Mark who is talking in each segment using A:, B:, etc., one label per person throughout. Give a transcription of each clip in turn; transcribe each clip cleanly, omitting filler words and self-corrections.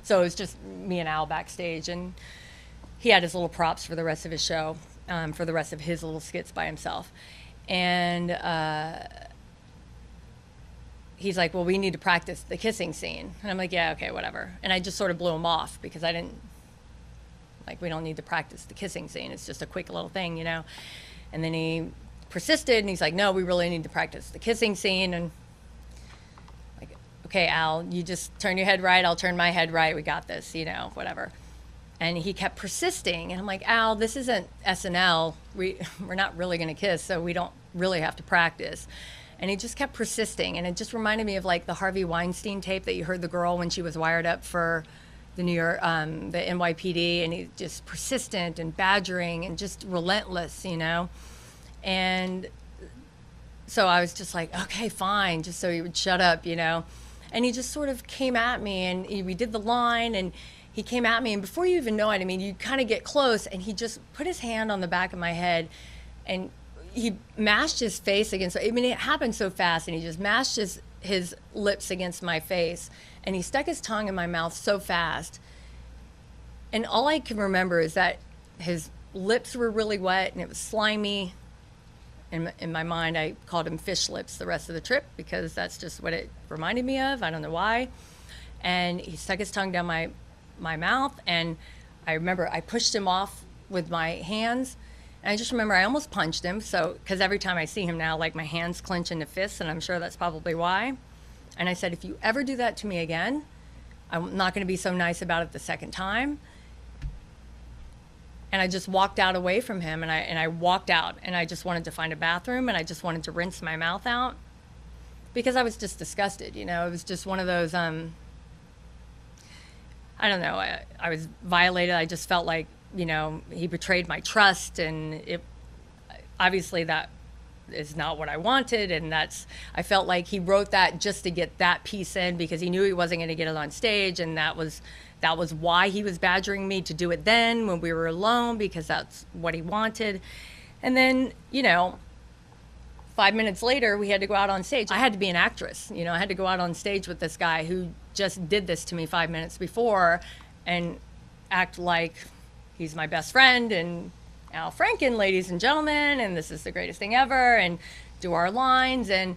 A: So it was just me and Al backstage, and he had his little props for the rest of his show, for the rest of his little skits by himself. And he's like, well, we need to practice the kissing scene. And I'm like, yeah, okay, whatever. And I just sort of blew him off because I didn't, like, we don't need to practice the kissing scene. It's just a quick little thing, you know? And then he persisted, and he's like, no, we really need to practice the kissing scene. And like, okay, Al, you just turn your head right, I'll turn my head right, we got this, you know, whatever. And he kept persisting, and I'm like, Al, this isn't SNL. We're not really gonna kiss, so we don't really have to practice. And he just kept persisting, and it just reminded me of like the Harvey Weinstein tape that you heard the girl when she was wired up for the New York, the NYPD, and he's just persistent and badgering and just relentless, you know? And so I was just like, okay, fine, just so he would shut up, you know? And he just sort of came at me, and we did the line, and he came at me, and before you even know it, I mean, you kind of get close, and he just put his hand on the back of my head, and he mashed his face against, I mean, it happened so fast, and he just mashed his lips against my face, and he stuck his tongue in my mouth so fast. And all I can remember is that his lips were really wet, and it was slimy. In my mind, I called him fish lips the rest of the trip because that's just what it reminded me of. I don't know why. And he stuck his tongue down my mouth, and I remember I pushed him off with my hands. And I just remember I almost punched him, so because every time I see him now, like my hands clench into fists, and I'm sure that's probably why. And I said, if you ever do that to me again, I'm not going to be so nice about it the second time. And I just walked out away from him, and I walked out, and I just wanted to find a bathroom, and I just wanted to rinse my mouth out because I was just disgusted, you know. It was just one of those, I don't know, I was violated. I just felt like, you know, he betrayed my trust, and it obviously that is not what I wanted, and I felt like he wrote that just to get that piece in because he knew he wasn't going to get it on stage, and that was why he was badgering me to do it then when we were alone, because that's what he wanted. And then, you know, 5 minutes later, we had to go out on stage. I had to be an actress, you know, I had to go out on stage with this guy who just did this to me 5 minutes before and act like he's my best friend and Al Franken, ladies and gentlemen, and this is the greatest thing ever, and do our lines, and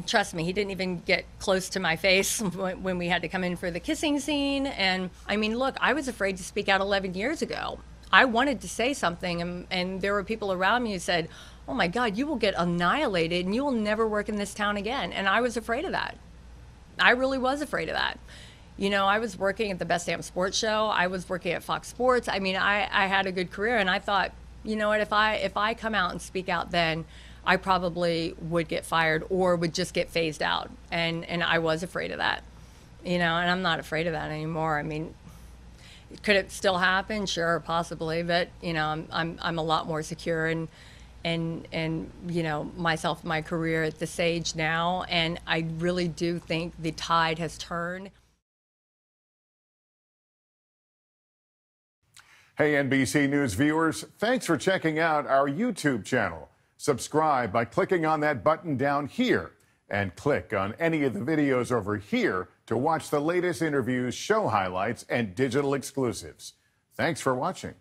A: trust me, he didn't even get close to my face when we had to come in for the kissing scene. And I mean, look, I was afraid to speak out 11 years ago. I wanted to say something, and there were people around me who said, oh my God, you will get annihilated and you will never work in this town again. And I was afraid of that. I really was afraid of that. You know, I was working at the Best Damn Sports Show. I was working at Fox Sports. I mean, I had a good career, and I thought, you know what, if I come out and speak out then, I probably would get fired or would just get phased out. And I was afraid of that, you know, and I'm not afraid of that anymore. I mean, could it still happen? Sure, possibly, but you know, I'm a lot more secure and you know, myself, my career at this age now, and I really do think the tide has turned.
B: Hey, NBC News viewers, thanks for checking out our YouTube channel. Subscribe by clicking on that button down here and click on any of the videos over here to watch the latest interviews, show highlights, and digital exclusives. Thanks for watching.